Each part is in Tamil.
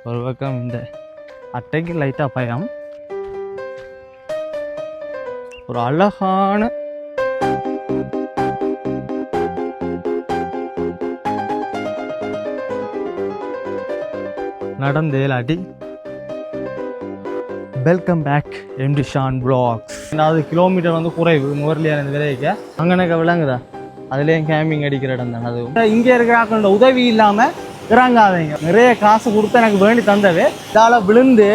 ஒரு பக்கம் இந்த அட்டைக்கு லைட்டாக பயம். ஒரு அழகான நடந்தேலாட்டி. Welcome back MT Shan vlogs. 4 kilometre வந்து குறைவு முரளியான விலைக்கு அங்கனக்க விளங்குதா. அதுலேயும் கேம்பிங் அடிக்கிற இடம் தான் அது. இங்கே இருக்கிற உதவி இல்லாமல் இறங்காதீங்க. நிறைய காசு கொடுத்து எனக்கு வேண்டி தந்தது இதால் விழுந்து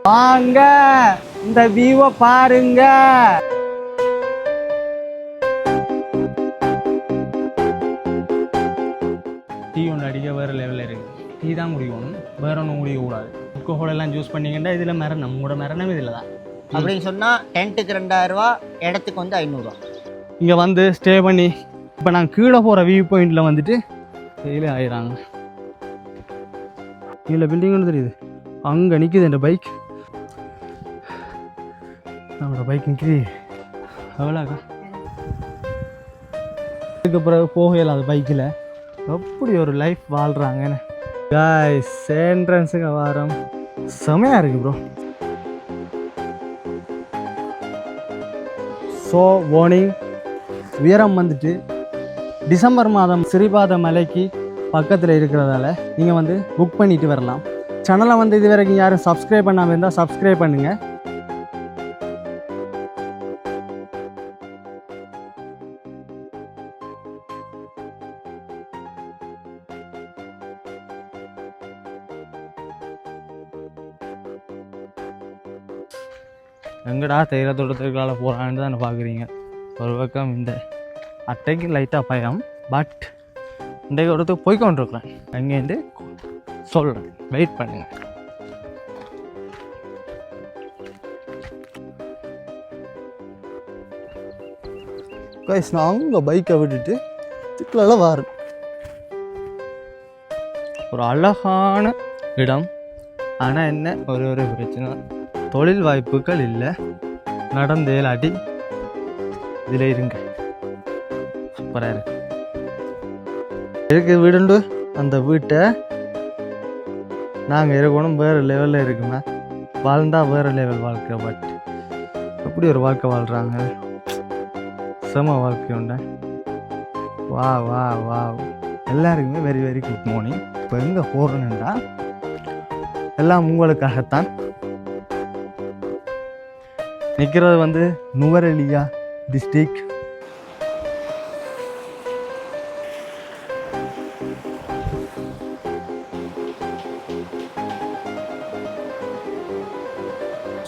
வாங்க இந்த வியூவை பாருங்க. டீ ஒன்று அடிக்க வேறு லெவலில் இருக்குது. டீ தான் குடிக்கணும், வேற ஒன்றும் குடிக்கக்கூடாது. எல்லாம் ஜூஸ் பண்ணிங்கன்னா இதில் மரணம் கூட மரணம் இதில் தான். அப்படின்னு சொன்னால் டென்ட்டுக்கு 2000 ரூபா, இடத்துக்கு வந்து 500 ரூபா. இங்கே வந்து ஸ்டே பண்ணி இப்போ நாங்கள் கீழே போகிற வியூ பாயிண்டில் வந்துட்டு கீழே ஆயிடுறாங்க. கீழே பில்டிங் ஒன்று தெரியுது, அங்கே நிற்குது என் பைக். நம்மளோட பைக் நிற்கிது எவ்வளோக்கா. அதுக்கு பிறகு போகல அது பைக்கில். எப்படி ஒரு லைஃப் வாழ்கிறாங்கன்னு காய்ஸ். என்ட்ரன்ஸுக்கு வாரம் செமையாக இருக்குது ப்ரோ. ஸோ வார்னிங், உயரம் வந்துட்டு டிசம்பர் மாதம் சிறிபாத மலைக்கு பக்கத்தில் இருக்கிறதால நீங்கள் வந்து புக் பண்ணிட்டு வரலாம். சேனலை வந்து இது வரைக்கும் யாரும் சப்ஸ்கிரைப் பண்ணாமல் இருந்தால் சப்ஸ்கிரைப் பண்ணுங்கள். எங்கடா தைர தோட்டத்துக்கால போகிறான்னு தான் பார்க்குறீங்க. ஒரு பக்கம் இந்த அட்டைக்கு லைட்டாக பயம். பட் இன்றைக்கு ஒருத்தருக்கு போய்கொண்டிருக்கிறேன். அங்கேருந்து சொல்கிறேன், வெயிட் பண்ணுங்க. கைஸ், நான் அங்கே பைக்கை விட்டுட்டு இதுக்குள்ள வரேன். ஒரு அழகான இடம். ஆனால் என்ன ஒரு பிரச்சனை, தொழில் வாய்ப்புகள் இல்லை. நடந்தேலாட்டி இதில் இருங்க, சூப்பராக இருக்கு வீடுண்டு. அந்த வீட்டை நாங்கள் இருக்கணும் வேறு லெவலில் இருக்குங்க. வாழ்ந்தால் வேறு லெவல் வாழ்க்கை. பட் எப்படி ஒரு வாழ்க்கை வாழ்கிறாங்க, செம வாழ்க்கை உண்டு. வா வா வா எல்லாருக்குமே வெரி வெரி குட் மார்னிங். இப்போ எங்கே போகிறோன்னா எல்லாம் உங்களுக்காகத்தான். நிற்கிறது வந்து நுவரெலியா டிஸ்ட்ரிக்ட்.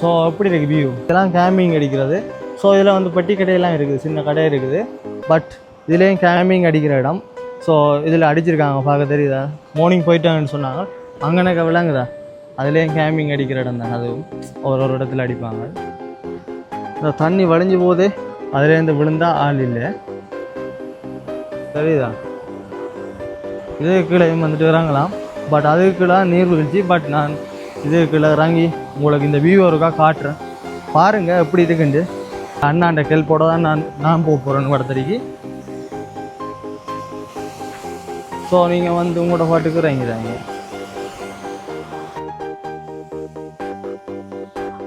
ஸோ எப்படி இருக்குது வியூ. இதெல்லாம் கேம்பிங் அடிக்கிறது. ஸோ இதில் வந்து பெட்டி கடையெல்லாம் இருக்குது, சின்ன கடை இருக்குது. பட் இதுலேயும் கேம்பிங் அடிக்கிற இடம். ஸோ இதில் அடிச்சிருக்காங்க, பார்க்க தெரியுதா. மார்னிங் போயிட்டாங்கன்னு சொன்னாங்க. அங்கனக்க விளங்குதா. அதுலேயும் கேம்பிங் அடிக்கிற இடம் தான். அதுவும் ஒரு இடத்துல அடிப்பாங்க. இந்த தண்ணி வளைஞ்சு போதே அதுலேருந்து விழுந்தா ஆள் இல்லை, சரிதா. இது கீழே வந்துட்டு இறங்கலாம். பட் அதுக்கு கீழே நீர்வீழ்ச்சி. பட் நான் இது கீழே இறங்கி உங்களுக்கு இந்த வியூ ஒருக்கா காட்டுறேன், பாருங்கள் எப்படி இருக்குண்டு. அண்ணாண்ட ஹெல்ப்போட தான் நான் போக போகிறேன்னு வடத்தடிக்கு. ஸோ நீங்கள் வந்து உங்களோட பாட்டுக்கு இறங்கிடாங்க.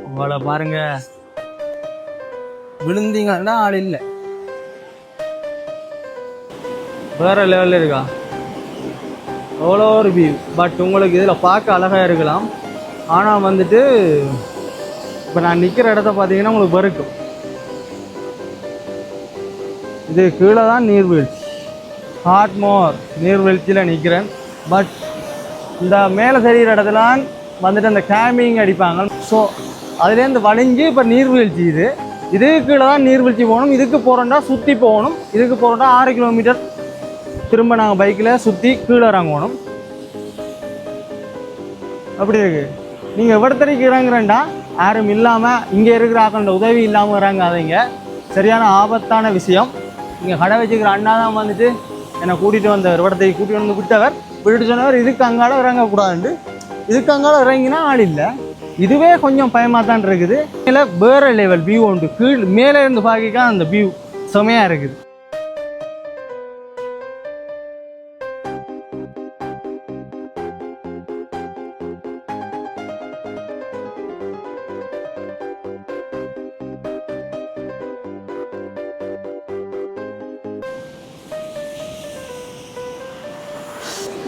உங்களை பாருங்க, விழுந்தீங்கன்னா ஆள் இல்லை, வேற லெவலில் இருக்கா. அவ்வளோ ஒரு வியூ. பட் உங்களுக்கு இதில் பார்க்க அழகாக இருக்கலாம். ஆனால் வந்துட்டு இப்போ நான் நிற்கிற இடத்த பார்த்தீங்கன்னா உங்களுக்கு வறுக்கும். இது கீழே தான் நீர்வீழ்ச்சி, ஹாட்மோர் நீர்வீழ்ச்சியில் நிற்கிறேன். பட் இந்த மேலே தெரிகிற இடத்துல வந்துட்டு அந்த கேம்பிங் அடிப்பாங்க. ஸோ அதுலேருந்து வளைஞ்சு இப்போ நீர்வீழ்ச்சி. இதுக்கு கீழே தான் நீர்வீழ்ச்சி போகணும். இதுக்கு போகிறோம்னா சுற்றி போகணும். இதுக்கு போகிறோம்னா 6 கிலோமீட்டர் திரும்ப நாங்கள் பைக்கில் சுற்றி கீழே இறங்கணும். அப்படி இருக்கு. நீங்கள் எவ்வளோத்தரைக்கு இறங்குறேன்டா யாரும் இல்லாமல், இங்கே இருக்கிற ஆக்களோட உதவி இல்லாமல் இறங்காதீங்க. சரியான ஆபத்தான விஷயம். இங்கே கடை வச்சுக்கிற அண்ணா தான் வந்துட்டு என்னை கூட்டிகிட்டு வந்தவர், இடத்தைக்கு கூட்டிகிட்டு வந்து விட்டவர். விட்டுட்டு சொன்னவர் இதுக்கு அங்கால இறங்கக்கூடாதுண்டு. இதுக்கு அங்கால இறங்கினா ஆள் இல்லை. இதுவே கொஞ்சம் பயமாக தான் இருக்குது. இல்லை வேறு லெவல் வியூ உண்டு. கீழ் மேலே இருந்து பார்க்க அந்த வியூ செமையாக இருக்குது.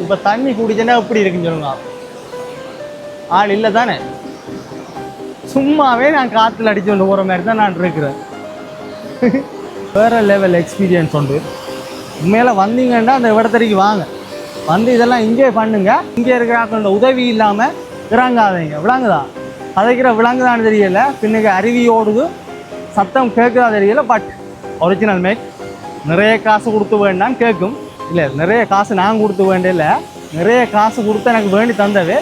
இப்போ தண்ணி குடிச்சேன்னா எப்படி இருக்குன்னு சொல்லுங்க. ஆள் இல்லை தானே, சும்மாவே நான் காற்றுல அடிச்சு கொண்டு போகிற மாதிரி தான் நான் இருக்கிறேன். வேறு லெவல் எக்ஸ்பீரியன்ஸ் உண்டு. உண்மையில் வந்தீங்கன்னா அந்த இடத்துக்கு வாங்க, வந்து இதெல்லாம் இங்கே பண்ணுங்க. இங்கே இருக்கிற உதவி இல்லாமல் இறங்காதீங்க. விளங்குதா? கதைக்கிற விளங்குதான்னு தெரியல, பின்னுக்கு அருவி ஓடுது, சத்தம் கேட்குதா தெரியல. But original Mac. நிறைய காசு கொடுத்து வேண்டாம் கேட்கும். இல்லை, நிறைய காசு நான் கொடுத்து வேண்டிய, நிறைய காசு கொடுத்து எனக்கு வேண்டி தந்தது.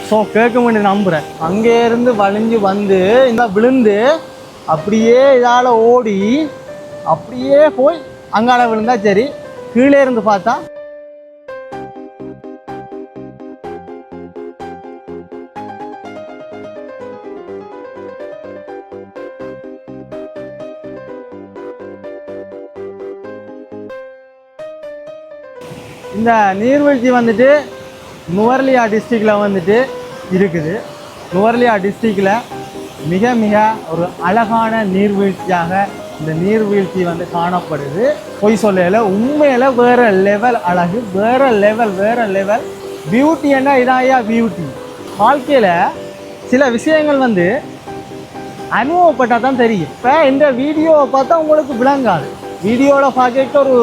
ஸோ கேட்க வேண்டிய நம்புகிறேன். அங்கேருந்து வளைஞ்சு வந்து இந்த விழுந்து அப்படியே இதால் ஓடி அப்படியே போய் அங்கால விழுந்தா சரி. கீழே இருந்து பார்த்தா இந்த நீர்வீழ்ச்சி வந்துட்டு நுவர்லியா டிஸ்ட்ரிக்டில் வந்துட்டு இருக்குது. நுவர்லியா டிஸ்ட்ரிக்டில் மிக மிக ஒரு அழகான நீர்வீழ்ச்சியாக இந்த நீர்வீழ்ச்சி வந்து காணப்படுது. பொய் சொல்லல, உண்மையில் வேறு லெவல் அழகு, வேறு லெவல் பியூட்டி. என்ன இதாயா பியூட்டி? வாழ்க்கையில் சில விஷயங்கள் வந்து அனுபவப்பட்டால் தான் தெரியும். இப்போ இந்த வீடியோவை பார்த்தா உங்களுக்கு விளங்காது. வீடியோவில் பார்க்க ஒரு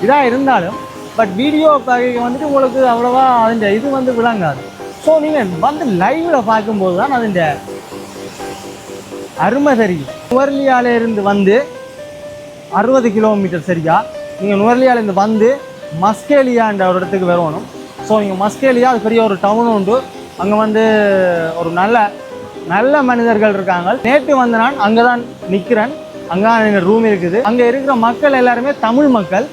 இதாக இருந்தாலும் பட் வீடியோ பார்க்க வந்துட்டு உங்களுக்கு அவ்வளோவா அதோட இது வந்து விளங்காது. ஸோ நீங்கள் வந்து லைவில் பார்க்கும்போது தான் அதோட அருமை தெரியும். நுவர்லியாவிலேருந்து வந்து 60 கிலோமீட்டர் சரியா. நீங்கள் நுவர்லியாவிலேருந்து வந்து மஸ்கேலியான்ற ஒரு இடத்துக்கு வரணும். ஸோ நீங்கள் மஸ்கேலியா அது பெரிய ஒரு டவுன் உண்டு. அங்கே வந்து ஒரு நல்ல மனிதர்கள் இருக்காங்க. நேற்று வந்து நான் அங்கே தான் நிற்கிறேன். அங்கே எங்கள் ரூம் இருக்குது. அங்கே இருக்கிற மக்கள் எல்லாருமே தமிழ் மக்கள்.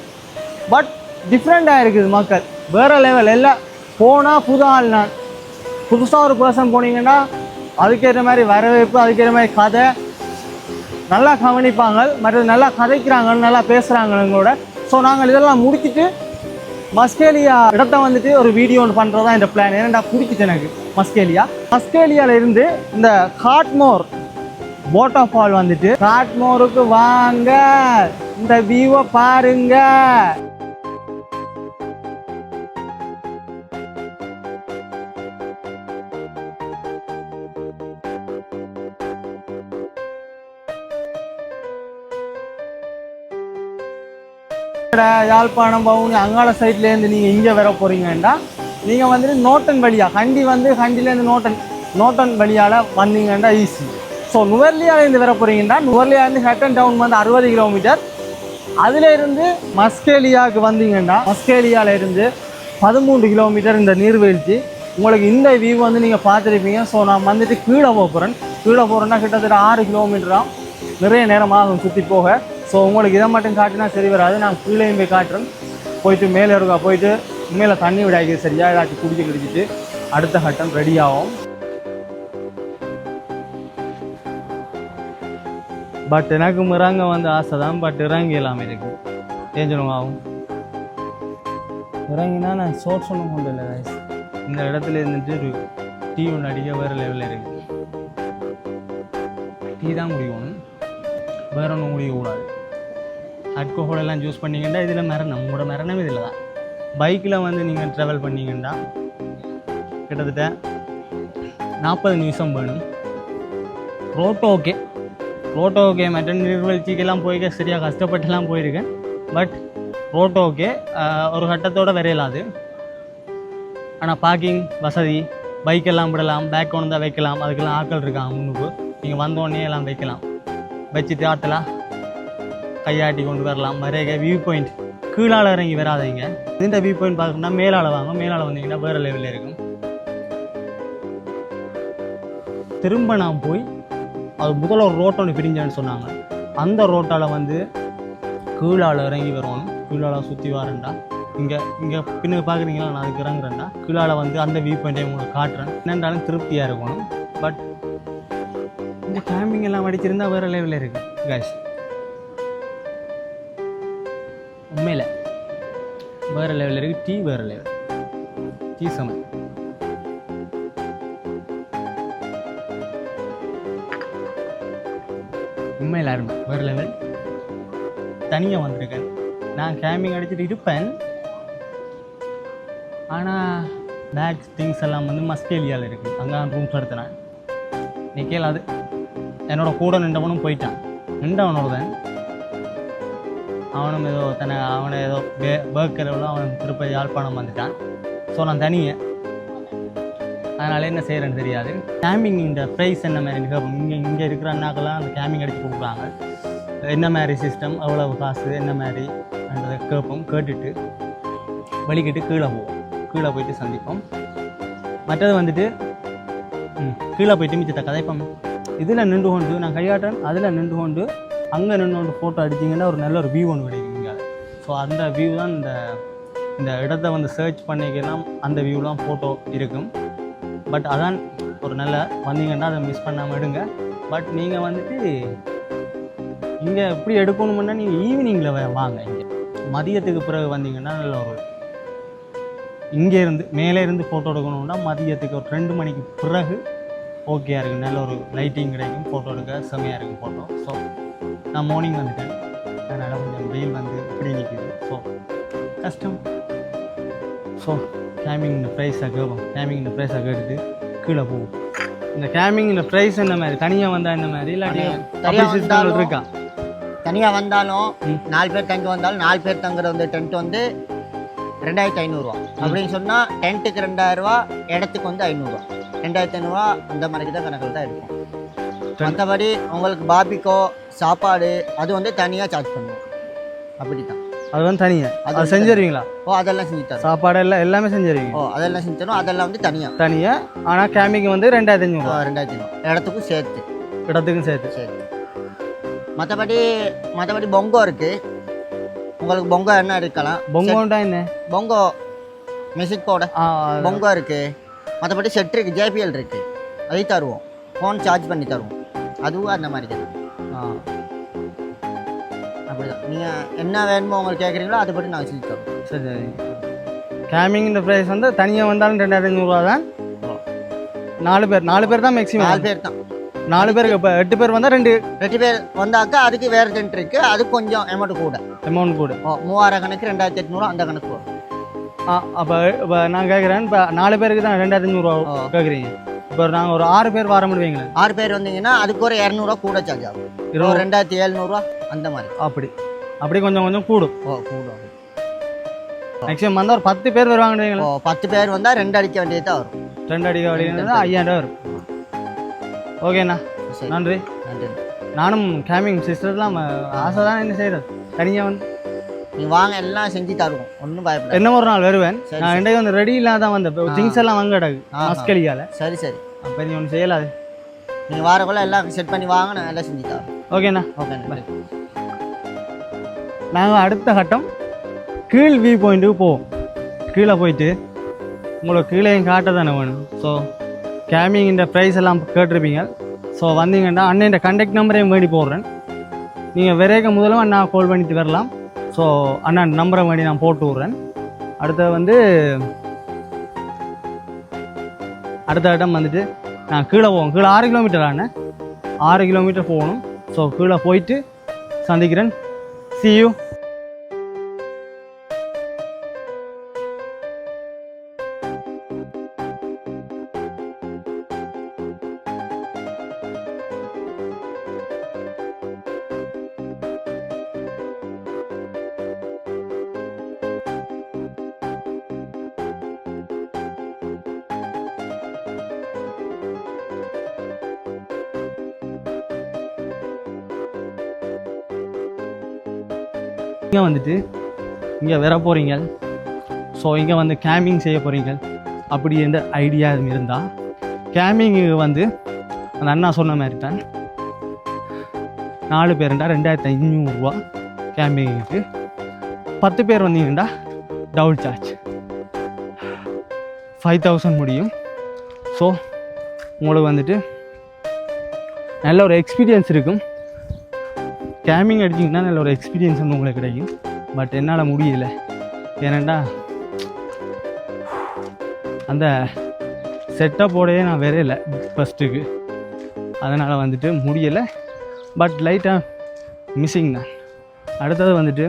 பட் டிஃப்ரெண்ட்டாக இருக்குது மக்கள், வேறு லெவல். எல்லாம் போனால் புது ஆள். நான் புதுசாக ஒரு பர்சன் போனீங்கன்னா அதுக்கேற்ற மாதிரி வரவேற்பு, அதுக்கேற்ற மாதிரி கதை நல்லா கவனிப்பாங்க, மற்றது நல்லா கதைக்கிறாங்க, நல்லா பேசுகிறாங்களோட. ஸோ நாங்கள் இதெல்லாம் முடிச்சுட்டு மஸ்கேலியா இடத்த வந்துட்டு ஒரு வீடியோ ஒன்று பண்ணுறது தான் இந்த பிளான். ஏன்னா பிடிச்சிச்சு எனக்கு மஸ்கேலியாவில் இருந்து இந்த காட்மோர் வாட்டர் ஃபால் வந்துட்டு காட்மோருக்கு வாங்க, இந்த வியூவை பாருங்க. யாழ்ப்பாணம் பவுனி அங்காள சைட்லேருந்து நீங்கள் இங்கே வர போகிறீங்கன்னா நீங்கள் வந்துட்டு நோட்டன் வழியாக கண்டிலேருந்து நோட்டன் வழியால் வந்தீங்கன்னா ஈஸி. ஸோ நுவர்லியாவிலேருந்து வர போகிறீங்கன்னா நுவர்லியாவிலேருந்து ஹட்டன் டவுன் வந்து 60 கிலோமீட்டர். அதிலேருந்து மஸ்கேலியாவுக்கு வந்தீங்கன்னா மஸ்கேலியாவிலேருந்து 13 கிலோமீட்டர் இந்த நீர்வீழ்ச்சி. உங்களுக்கு இந்த வியூ வந்து நீங்கள் பார்த்துருப்பீங்க. ஸோ நான் வந்துட்டு கீழே போகிறேன்னா கிட்டத்தட்ட 6 கிலோமீட்டராக நிறைய நேரம் ஆகும் சுற்றி போக. ஸோ உங்களுக்கு இதை மட்டும் காட்டினா சரி வராது. நான் கீழேயும் போய் காட்டுறேன். போயிட்டு மேலே இருக்கா போயிட்டு மேலே தண்ணி விடாய்க்கு சரியாக ஏதாச்சும் குடிச்சிட்டு அடுத்த கட்டம் ரெடி ஆகும். பட் எனக்கு இறங்க வந்து ஆசை தான். பட் இறங்கி எல்லாமே இருக்கு ஏஞ்சலும் ஆகும். இறங்கினா நான் சோர்ஸ் ஒன்றும் கொண்டு இல்லை. இந்த இடத்துல இருந்துட்டு ஒரு டீ ஒன்று அடிக்க வேறு லெவலில் இருக்குது. டீ தான் குடிக்கணும், வேற ஒன்றும் குடிக்கக்கூடாது. ஆல்கோஹால் எல்லாம் யூஸ் பண்ணிங்கன்னா இதில் உங்களோட மரணம் இதில் தான். பைக்கில் வந்து நீங்கள் ட்ராவல் பண்ணிங்கன்னா கிட்டத்தட்ட 40 நிமிஷம் வேணும். ரோட்டோ ஓகே மற்ற நீர்வீழ்ச்சிக்கெல்லாம் போய்க்க சரியாக கஷ்டப்பட்டுலாம் போயிருக்கேன். பட் ரோட்டோ ஓகே, ஒரு கட்டத்தோடு வரையலாது. ஆனால் பார்க்கிங் வசதி, பைக்கெல்லாம் விடலாம், பேக் கொண்டு தான் வைக்கலாம். அதுக்கெல்லாம் ஆட்கள் இருக்காங்க முன்னுக்கு. நீங்கள் வந்தோடனே எல்லாம் வைக்கலாம், வச்சுட்டு ஆற்றலாம் கையாட்டி கொண்டு வரலாம். வரைய வியூ பாயிண்ட் கீழால் இறங்கி வராதிங்க. இந்த வியூ பாயிண்ட் பார்க்கணும்னா மேலால் வாங்க. மேலால் வந்தீங்கன்னா வேறு லெவலில் இருக்கும். திரும்ப நான் போய் அது முதல்ல ஒரு ரோட் ஒன்று பிரிஞ்சான்னு சொன்னாங்க. அந்த ரோட்டால் வந்து கீழால் இறங்கி வரணும். கீழால் சுற்றி வரேன்டா. இங்கே பின்னுக்கு பார்க்குறீங்களா, நான் அதுக்கு இறங்குறேன்டா. கீழால் வந்து அந்த வியூ பாயிண்ட்டை உங்களுக்கு காட்டுறேன். என்னென்றாலும் திருப்தியாக இருக்கணும். பட் இந்த கேம்பிங் எல்லாம் அடிச்சிருந்தா வேறு லெவலில் இருக்கு guys. உண்மையில் வேறு லெவலில் இருக்குது. டீ வேறு லெவல், டீ சமை. உண்மையில் அருமை, வேறு லெவல். தனியாக வந்திருக்கேன். நான் கேம்பிங் அடிச்சுட்டு இருப்பேன், ஆனால் பேக்ஸ் திங்ஸ் எல்லாம் வந்து மஸ்கேலியாவில் இருக்குது. அங்கே ரூம்ஸ் எடுத்தேன். நீ கேளாது, என்னோட கூட நின்றவனும் போயிட்டான். நின்றவனோட தான் அவனும் ஏதோ அவனை ஏதோ பேக்கரில் அவன் திருப்பதி யாழ்ப்பாணம் வந்துட்டான். ஸோ நான் தனியே, அதனால் என்ன செய்கிறேன்னு தெரியாது. கேம்பிங் இந்த ப்ரைஸ் என்ன மாதிரி கேட்போம். இங்கே இருக்கிற அண்ணாக்கெல்லாம் அந்த கேம்பிங் அடித்து கொடுக்குறாங்க. என்ன மாதிரி சிஸ்டம், எவ்வளவு காசு, என்ன மாதிரின்றதை கேட்போம். கேட்டுட்டு வலிக்கிட்டு கீழே போவோம். கீழே போயிட்டு சந்திப்போம். மற்றது வந்துட்டு கீழே போயிட்டு மிச்சத்தை கதைப்போம். இதில் நின்று கொண்டு நான் கையாட்டேன், அதில் நின்று கொண்டு அங்கே நின்று கொண்டு ஃபோட்டோ அடிச்சிங்கன்னா ஒரு நல்ல ஒரு வியூ ஒன்று கிடைக்குங்க. ஸோ அந்த வியூ தான் இந்த இடத்த வந்து சர்ச் பண்ணிக்கலாம். அந்த வியூலாம் ஃபோட்டோ இருக்கும். பட் அதான் ஒரு நல்ல வந்தீங்கன்னா அதை மிஸ் பண்ணாமல் எடுங்க. பட் நீங்கள் வந்துட்டு இங்கே எப்படி எடுக்கணுமுன்னா நீங்கள் ஈவினிங்கில் வாங்க. இங்கே மதியத்துக்கு பிறகு வந்தீங்கன்னா நல்ல ஒரு இங்கே இருந்து மேலே இருந்து ஃபோட்டோ எடுக்கணும்னா மதியத்துக்கு ஒரு 2 மணிக்கு பிறகு ஓகேயா இருக்குது. நல்ல ஒரு லைட்டிங் கிடைக்கும், ஃபோட்டோ எடுக்க செம்மையாக இருக்கும் ஃபோட்டோ. ஸோ நான் மார்னிங் வந்துட்டேன், அதனால் கொஞ்சம் வெயில் வந்து இப்படி நிற்கிது. ஸோ கஷ்டம். ஸோ கேம்பிங் இந்த ப்ரைஸை கேட்போம். கேம்பிங் இந்த ப்ரைஸை கேட்டுட்டு கீழே போவோம். இந்த கேம்பிங் இந்த ப்ரைஸ் என்ன மாதிரி தனியாக வந்தால் இந்த மாதிரி இல்லாட்டி சிஸ்டம் இருக்கா? தனியாக வந்தாலும் 4 பேர் தங்கி வந்தாலும் 4 பேர் தங்குற வந்து டென்ட் வந்து 2500 அப்படின்னு சொன்னால் டென்ட்டுக்கு 2000, இடத்துக்கு வந்து 500, 2500 அந்த மாதிரிக்கு தான் கணக்கில் தான் இருக்கும். மற்றபடி உங்களுக்கு பாபிக்கோ சாப்பாடு அது வந்து தனியாக சார்ஜ் பண்ணுவோம். அப்படி தான் அது வந்து தனியாக அது செஞ்சுருவீங்களா? ஓ அதெல்லாம் செஞ்சு தரோம். சாப்பாடு எல்லாமே செஞ்சுருவீங்க? ஓ அதெல்லாம் செஞ்சு தரோம். அதெல்லாம் வந்து தனியாக. ஆனால் கேம்பிங் வந்து 2500. 2500 இடத்துக்கும் சேர்த்து. இடத்துக்கும் சேர்த்து. மற்றபடி பொங்கோ இருக்குது. உங்களுக்கு பொங்கோ என்ன இருக்கலாம். பொங்கோண்டா என்ன? பொங்கோ மியூசிக் போட பொங்கோ இருக்குது. மற்றபடி செட் இருக்குது, JBL இருக்குது, அதை தருவோம். ஃபோன் சார்ஜ் பண்ணி தருவோம். அதுவும் அந்த மாதிரி தான். அப்படிதான் நீங்கள் என்ன வேணுமோ உங்களுக்கு கேட்குறீங்களோ அதை பற்றி நாங்கள் செஞ்சு தருவோம். சரி சரி. கேம்பிங் ப்ரைஸ் வந்து தனியாக வந்தாலும் 2500 தான். 4 பேர் தான் மேக்ஸிமம். 4 பேர் தான். 4 பேருக்கு இப்போ 8 பேர் வந்தால் 2 பேர் வந்தாக்கா அதுக்கு வேறு டென்ட் இருக்குது. அது கொஞ்சம் அமௌண்ட் கூட. 3000 கணக்கு 2800 அந்த கணக்கு வரும். அப்போ இப்போ நான் கேட்குறேன், இப்போ 4 பேருக்கு தான் 2500 கேட்குறீங்க. இப்போ நாங்கள் ஒரு 6 பேர் வர முடியுங்களா? 6 பேர் வந்தீங்கன்னா அதுக்கு ஒரு 200 கூட சார்ஜ் ஆகும். 2700 அந்த மாதிரி. அப்படி கொஞ்சம் கூடும். கூடும். மேக்ஸிமம் வந்தால் ஒரு 10 பேர் வருவாங்க. 10 பேர் வந்தால் 2 அடிக்க வேண்டியது தான் வரும். 2 அடிக்க வேண்டியது 5000 வரும். ஓகேண்ணா, நன்றி. நானும் கேம்பிங் சிஸ்டர்லாம் ஆசை தான். என்ன செய்கிறது, தனியாக வந்து நீ வாங்க, எல்லாம் செஞ்சு தருவோம். ஒன்றும் பயப்பட. என்ன ஒரு நாள் வருவேன். நான் இன்றைக்கு வந்து ரெடி இல்லாதான் வந்தேன். திங்ஸ் எல்லாம் வாங்க கிடக்கு மஸ்கலியால். சரி அப்போ நீ ஒன்று செய்யலாது. நீங்கள் வாரக்குள்ள எல்லாம் செட் பண்ணி வாங்க, நான் எல்லாம் செஞ்சு தரோம். ஓகேண்ணா. ஓகேண்ணா. நாங்கள் அடுத்த கட்டம் கீழ் வியூ பாயிண்ட்டுக்கு போவோம். கீழே போயிட்டு உங்களுக்கு கீழேயும் காட்ட தானே வேணும். ஸோ கேம்பிங் இந்த ப்ரைஸ் எல்லாம் கேட்டிருப்பீங்க. ஸோ வந்தீங்கன்னா அண்ணன் கான்டாக்ட் நம்பரையும் வேண்டி போடுறேன். நீங்கள் விரைக்க முதலும் அண்ணா கால் பண்ணிட்டு வரலாம். ஸோ அண்ணா நம்பரை வேண்டி நான் போட்டு விட்றேன். அடுத்த இடம் வந்துட்டு நான் கீழே போவோம். கீழே 6 கிலோமீட்டர் அண்ணன், 6 கிலோமீட்டர் போகணும். ஸோ கீழே போயிட்டு சந்திக்கிறேன். See you. இங்கே வந்துட்டு இங்கே வர போகிறீங்க. ஸோ இங்கே வந்து கேம்பிங் செய்ய போகிறீங்க. அப்படி எந்த ஐடியா இருந்தால் கேம்பிங்கு வந்து அந்த அண்ணா சொன்ன மாதிரி தான் 4 பேருண்டா 2500 கேம்பிங்குக்கு. 10 பேர் வந்தீங்கண்டா டபுள் சார்ஜ் 5000 முடியும். ஸோ உங்களுக்கு வந்துட்டு நல்ல ஒரு எக்ஸ்பீரியன்ஸ் இருக்கும். கேமிங் அடிச்சிங்கன்னா நல்ல ஒரு எக்ஸ்பீரியன்ஸ் வந்து உங்களுக்கு கிடைக்கும். பட் என்னால் முடியல. ஏன்னாண்டா அந்த செட்டப்போடையே நான் வரையில ஃபஸ்ட்டுக்கு, அதனால் வந்துட்டு முடியலை. பட் லைட்டாக மிஸ்ஸிங் தான். அடுத்தது வந்துட்டு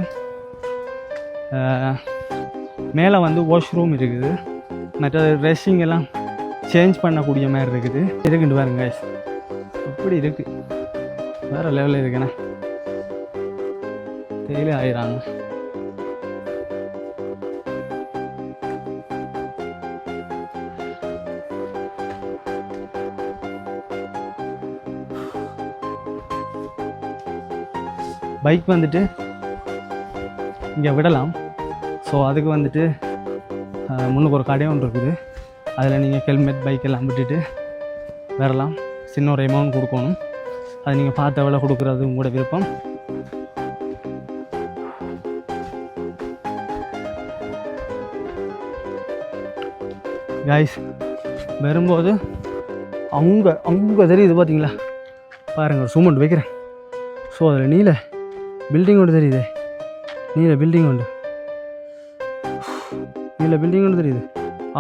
மேலே வந்து வாஷ்ரூம் இருக்குது, மற்றது ட்ரெஸ்ஸிங் எல்லாம் சேஞ்ச் பண்ணக்கூடிய மாதிரி இருக்குன்னு பாருங்க. அப்படி இருக்குது, வேறு லெவலில் இருக்குண்ணே. டெய்லி ஆயிடுறாங்க. பைக் வந்துட்டு இங்கே விடலாம். ஸோ அதுக்கு வந்துட்டு முன்னுக்கு ஒரு கடை ஒன்று இருக்குது. அதில் நீங்கள் ஹெல்மெட் பைக் எல்லாம் விட்டுட்டு வரலாம். சின்ன ஒரு அமௌண்ட் கொடுக்கணும். அது நீங்கள் பார்த்த எவ்வளோ கொடுக்குறது உங்களோட விருப்பம். கைஸ் வரும்போது அங்கே தெரியுது பார்த்தீங்களா, பாருங்கள். சூமெண்ட் வைக்கிறேன். ஸோ அதில் நீல பில்டிங் ஒன்று தெரியுது, நீல பில்டிங் ஒன்று தெரியுது.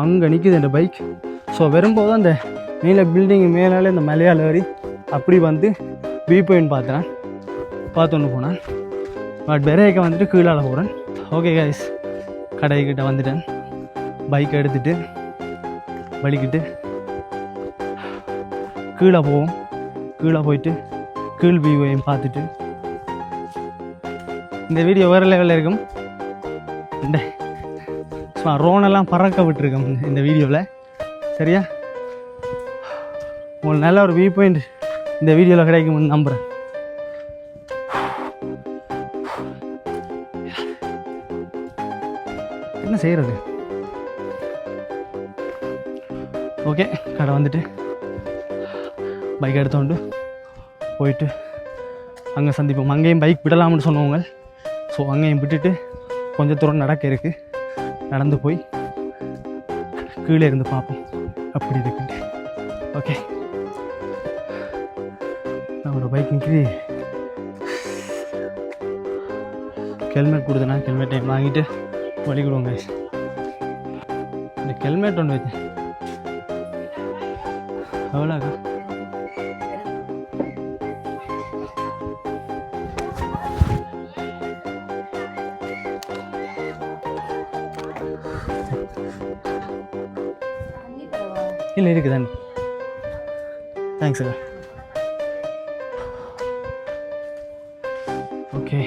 அங்கே நிற்குது என் பைக். ஸோ வரும்போது அந்த நீல பில்டிங் மேலால் இந்த மலையால் ஏறி அப்படி வந்து வியூ பாயிண்ட் பார்த்துன்னு போனேன். பட் பெரேக்க வந்துட்டு கீழால் போகிறேன். ஓகே கைஸ், கடைக்கிட்ட வந்துட்டேன். பைக்கை எடுத்துகிட்டு வலிக்கிட்டு கீழே போவோம். கீழே போயிட்டு கீழ் வியூவையும் பார்த்துட்டு இந்த வீடியோ வேறு லெவலில் இருக்கும். இந்த ரோனெல்லாம் பறக்க விட்டுருக்கோம் இந்த வீடியோவில். சரியா, உங்களுக்கு நல்ல ஒரு வியூ பாயிண்ட் இந்த வீடியோவில் கிடைக்கும்னு நம்புகிறேன். என்ன செய்கிறது? ஓகே, கடை வந்துட்டு பைக் எடுத்தோண்டு போயிட்டு அங்கே சந்திப்போம். அங்கேயும் பைக் விடலாம்னு சொன்னவங்க. ஸோ அங்கேயும் விட்டுட்டு கொஞ்சம் தூரம் நடக்க இருக்குது. நடந்து போய் கீழே இருந்து பார்ப்போம் அப்படி இருக்குன்ட்டு. ஓகே, நம்மளோட பைக்கு ஹெல்மெட் கொடுத்தேன்னா ஹெல்மெட்டை வாங்கிட்டு வலிக்கிடுவோங்க. இந்த ஹெல்மெட் ஒன்று வச்சேன். எவ்வளோக்கா? இல்லை இருக்குதானே? தேங்க்ஸுங்க. ஓகே,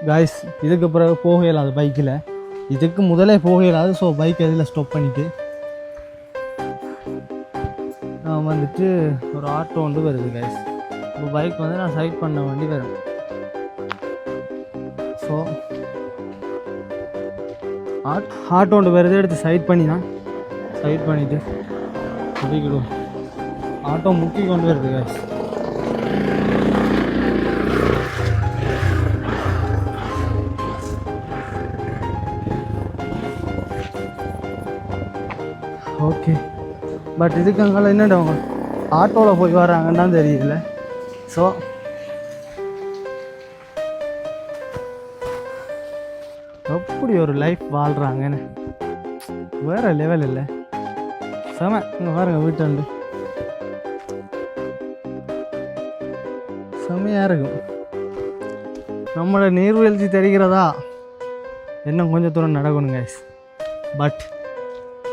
காய்ஸ் இதுக்கு பிறகு போக இயலாது பைக்கில். இதுக்கு முதலே போக இயலாது. ஸோ பைக் எதில் ஸ்டாப் பண்ணிவிட்டு நான் வந்துட்டு ஒரு ஆட்டோ வந்து வருது காய்ஸ். இப்போ பைக் வந்து நான் சைட் பண்ண வேண்டி வரும். ஸோ ஆட்டோ ஒன்று வருது, எடுத்து சைட் பண்ணிவிட்டு முக்கிக்கிடுவோம். ஆட்டோ முக்கி கொண்டு வருது காய்ஸ். ஓகே, பட் இதுக்கு அங்கே என்னடவங்க ஆட்டோவில் போய் வராங்கன்னு தான் தெரியல. ஸோ எப்படி ஒரு லைஃப் வாழ்கிறாங்கன்னு வேறு லெவல் இல்லை. செம. இங்கே பாருங்க, வீட்டு வந்து செம்மையாக இருக்கும். நம்மளோட நீர்வீழ்ச்சி தெரிகிறதா? இன்னும் கொஞ்சம் தூரம் நடக்கணும் கைஸ். பட்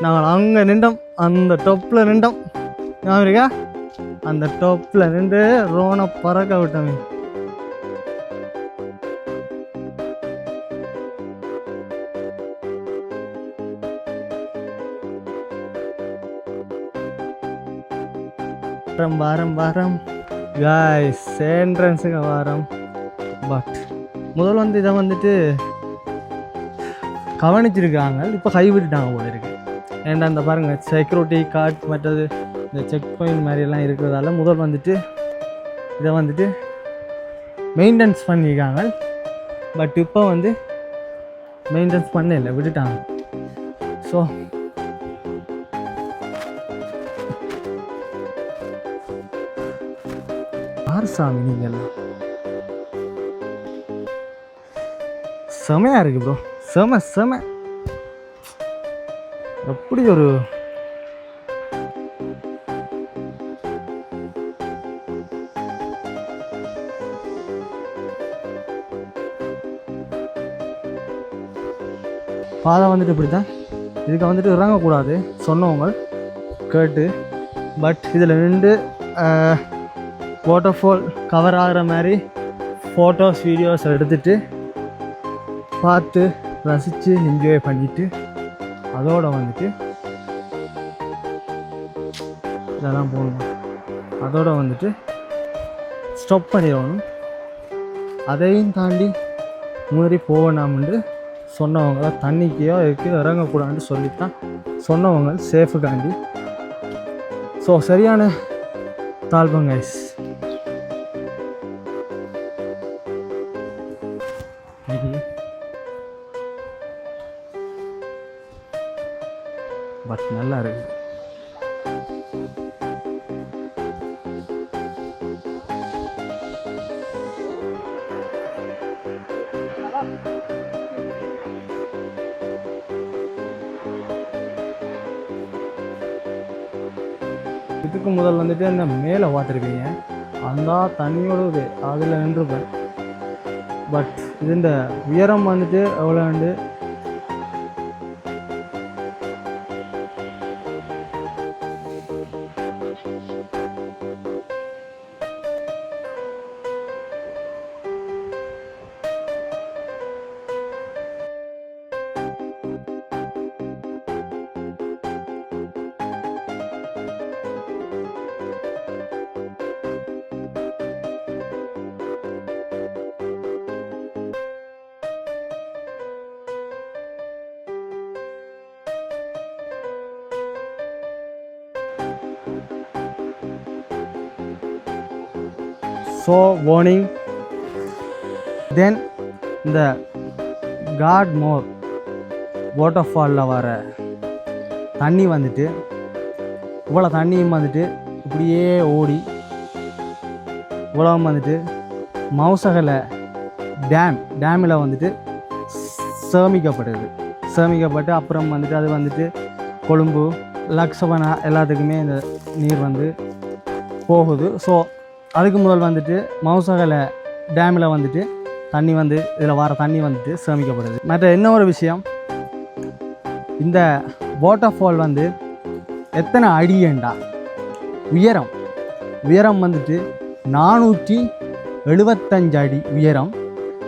நாங்கள் அங்கே நின்றோம், அந்த டொப்பில் நின்றோம். ஞாபகா, அந்த டொப்பில் நின்று ரோனை பறக்க விட்டோமே. வாரம் காய்ஸ் என்ட்ரன்ஸுங்க வாரம். பட் முதல் வந்து இதை வந்துட்டு கவனிச்சிருக்காங்க, இப்போ கைவிட்டுட்டாங்க போல இருக்கு. ஏன்டா இந்த பாருங்கள், செக்யூரிட்டி கார்டு மற்றது இந்த செக் பாயிண்ட் மாதிரியெல்லாம் இருக்கிறதால முதல் வந்துட்டு இதை வந்துட்டு மெயின்டெனன்ஸ் பண்ணியிருக்காங்க. பட் இப்போ வந்து மெயின்டெனன்ஸ் பண்ண இல்லை, விட்டுட்டாங்க. ஸோ யார் சாமி நீங்கள்லாம்? செமையாக இருக்குது ப்ரோ, செம எப்படி ஒரு பாதை வந்துட்டு இப்படி தான். இதுக்கு வந்துட்டு இறங்கக்கூடாது சொன்னவங்க கேட்டு. பட் இதில் நின்று வாட்டர்ஃபால் கவர் ஆகிற மாதிரி ஃபோட்டோஸ் வீடியோஸ் எடுத்துகிட்டு பார்த்து ரசித்து என்ஜாய் பண்ணிவிட்டு அதோடு வந்துட்டு இதெல்லாம் போகணும். அதோடு வந்துட்டு ஸ்டாப் பண்ணிடணும். அதையும் தாண்டி முன்னாடி போவேனாம்னு சொன்னவங்க தண்ணிக்கையோ இருக்குது இறங்கக்கூடாதுன்னு சொல்லித்தான் சொன்னவங்க சேஃபுக்காண்டி. ஸோ சரியான தாழ்வம் கைஸ். பட் நல்லா இருக்கு. இதுக்கு முதல் வந்துட்டு அந்த மேலே பார்த்துருப்பீங்க, அந்த தண்ணியோட அதில் நின்றுப்பேன். பட் இது இந்த உயரம் வந்துட்டு எவ்வளோ வந்து ஸோ வார்னிங். தென் இந்த காட்மோர் வாட்டர்ஃபாலில் வர தண்ணி வந்துட்டு இவ்வளோ தண்ணியும் வந்துட்டு இப்படியே ஓடி இவ்வளோ வந்துட்டு மவுசகலை டேமில் வந்துட்டு சேமிக்கப்பட்டு அப்புறம் வந்துட்டு அது வந்துட்டு கொழும்பு லக்ஸவனா எல்லாத்துக்குமே இந்த நீர் வந்து போகுது. ஸோ அதுக்கு முதல் வந்துட்டு மவுசகலை டேமில் வந்துட்டு தண்ணி வந்து இதில் வர தண்ணி வந்துட்டு சேமிக்கப்படுது. மற்ற என்ன ஒரு விஷயம், இந்த வாட்டர்ஃபால் வந்து எத்தனை அடியேண்டா உயரம் வந்துட்டு 475 அடி உயரம்.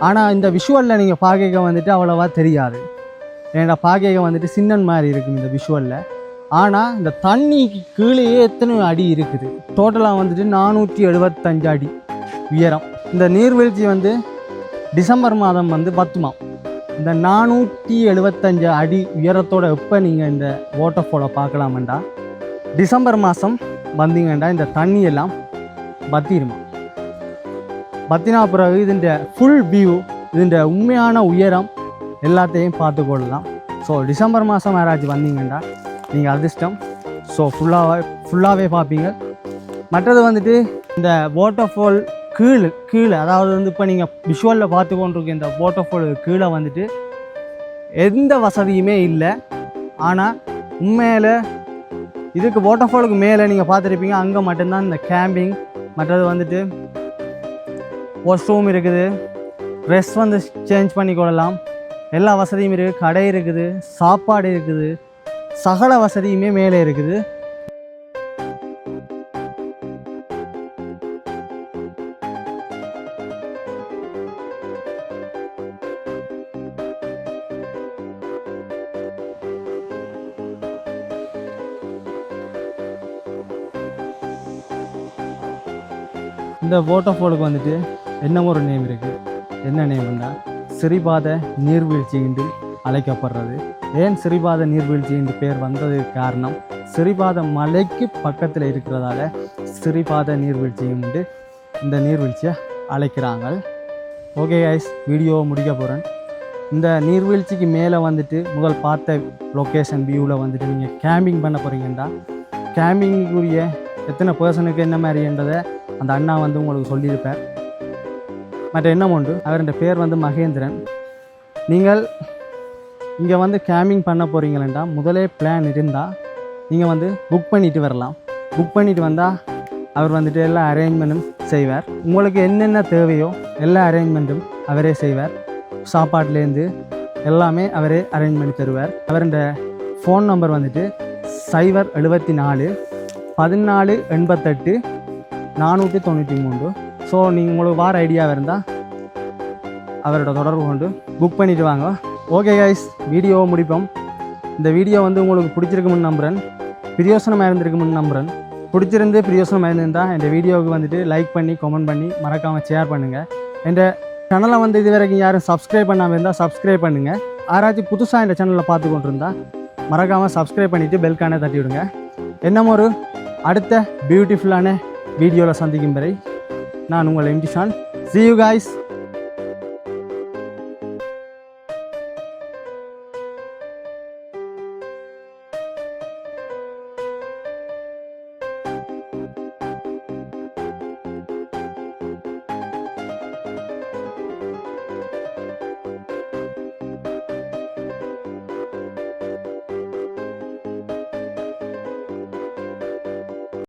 ஆனால் இந்த விஷுவலில் நீங்கள் பார்க்க வந்துட்டு அவ்வளோவா தெரியாது, ஏன்னா பார்க்க வந்துட்டு சின்னன் மாதிரி இருக்கும் இந்த விஷுவலில். ஆனால் இந்த தண்ணிக்கு கீழேயே எத்தனை அடி இருக்குது, டோட்டலாக வந்துட்டு 475 அடி உயரம். இந்த நீர்வீழ்ச்சி வந்து டிசம்பர் மாதம் வந்து பத்துமாம். இந்த 475 அடி உயரத்தோட எப்போ நீங்கள் இந்த வாட்டர்ஃபாலை பார்க்கலாமண்டா டிசம்பர் மாதம் வந்தீங்கண்டா இந்த தண்ணியெல்லாம் பத்திருமா. பத்தினா பிறகு இதுன்ற ஃபுல் வியூ, இதுன்ற உண்மையான உயரம் எல்லாத்தையும் பார்த்து கொள்ளலாம். ஸோ டிசம்பர் மாதம் யாராச்சும் வந்தீங்கண்டா நீங்கள் அதிர்ஷ்டம். ஸோ ஃபுல்லாகவே பார்ப்பீங்க. மற்றது வந்துட்டு இந்த வாட்டர்ஃபால் கீழே அதாவது வந்து இப்போ நீங்கள் விஷுவலில் பார்த்து கொண்டிருக்க இந்த வாட்டர்ஃபால் கீழே வந்துட்டு எந்த வசதியுமே இல்லை. ஆனால் உண்மையில் இதுக்கு வாட்டர்ஃபாலுக்கு மேலே நீங்கள் பார்த்துருப்பீங்க, அங்கே மட்டும்தான் இந்த கேம்பிங், மற்றது வந்துட்டு வாஷ்ரூம் இருக்குது, ட்ரெஸ் வந்து சேஞ்ச் பண்ணி கொள்ளலாம், எல்லா வசதியும் இருக்குது, கடை இருக்குது, சாப்பாடு இருக்குது, சகல வசதியுமே மேலே இருக்குது. இந்த வாட்டர்ஃபாலுக்கு வந்துட்டு என்ன ஒரு நேம் இருக்குது. என்ன நேம்னா சிறிபாத நீர்வீழ்ச்சி என்று அழைக்கப்படுறது. ஏன் சிறிபாத நீர்வீழ்ச்சி என்று பேர் வந்ததுக்கு காரணம், சிறிபாத மலைக்கு பக்கத்தில் இருக்கிறதால சிறிபாத நீர்வீழ்ச்சி என்று இந்த நீர்வீழ்ச்சியை அழைக்கிறாங்க. ஓகே கைஸ், வீடியோ முடிக்க போகிறேன். இந்த நீர்வீழ்ச்சிக்கு மேலே வந்துட்டு முதல் பார்த்த லொக்கேஷன் வியூவில் வந்துட்டு நீங்கள் கேம்பிங் பண்ண போகிறீங்கண்டா கேம்பிங்குரிய எத்தனை பர்சனுக்கு என்ன மாதிரின்றதை அந்த அண்ணா வந்து உங்களுக்கு சொல்லியிருப்பார். மற்ற என்ன உண்டு, அவருடைய பேர் வந்து மகேந்திரன். நீங்கள் இங்கே வந்து கேம்பிங் பண்ண போகிறீங்களா முதலே பிளான் இருந்தால் நீங்கள் வந்து புக் பண்ணிட்டு வரலாம். புக் பண்ணிட்டு வந்தால் அவர் வந்துட்டு எல்லா அரேஞ்ச்மெண்ட்டும் செய்வார். உங்களுக்கு என்னென்ன தேவையோ எல்லா அரேஞ்ச்மெண்ட்டும் அவரே செய்வார். சாப்பாட்லேருந்து எல்லாமே அவரே அரேஞ்ச் பண்ணி தருவார். அவருடைய ஃபோன் நம்பர் வந்துட்டு 074 14 88 493. ஸோ நீங்கள் உங்களுக்கு வார ஐடியாவாக இருந்தால் அவரோட தொடர்பு கொண்டு புக் பண்ணிவிட்டு வாங்க. ஓகே கைஸ், வீடியோவை முடிப்போம். இந்த வீடியோ வந்து உங்களுக்கு பிடிச்சிருக்குமுன்னு நம்புகிறேன், பிரியோசனமாக இருந்திருக்குமுன்னு நம்புகிறேன். பிடிச்சிருந்து பிரியோசனமாக இருந்திருந்தால் இந்த வீடியோவுக்கு வந்துட்டு லைக் பண்ணி கமெண்ட் பண்ணி மறக்காமல் ஷேர் பண்ணுங்கள். இந்த சேனலை வந்து இது வரைக்கும் யாரும் சப்ஸ்கிரைப் பண்ணாமல் இருந்தால் சப்ஸ்கிரைப் பண்ணுங்கள். யாராச்சும் புதுசாக இந்த சேனலில் பார்த்து கொண்டு இருந்தால் மறக்காமல் சப்ஸ்கிரைப் பண்ணிவிட்டு பெல்கானை தட்டி விடுங்க. இன்னும் ஒரு அடுத்த பியூட்டிஃபுல்லான வீடியோவில் சந்திக்கும் வரை நான் உங்கள் இம்திஷான். See you guys.